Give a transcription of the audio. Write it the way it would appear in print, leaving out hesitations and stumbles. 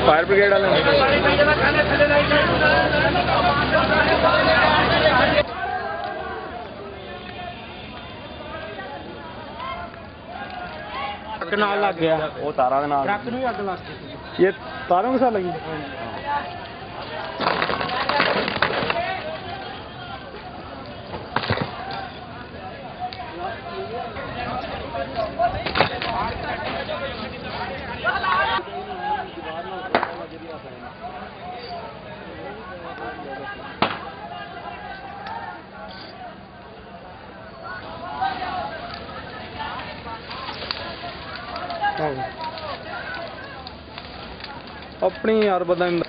fire brigade वाले truck नाल लग गया वो तारा दे नाल ट्रक नूं अग लग गई ये तारों के साथ लगी अपनी यार पता नहीं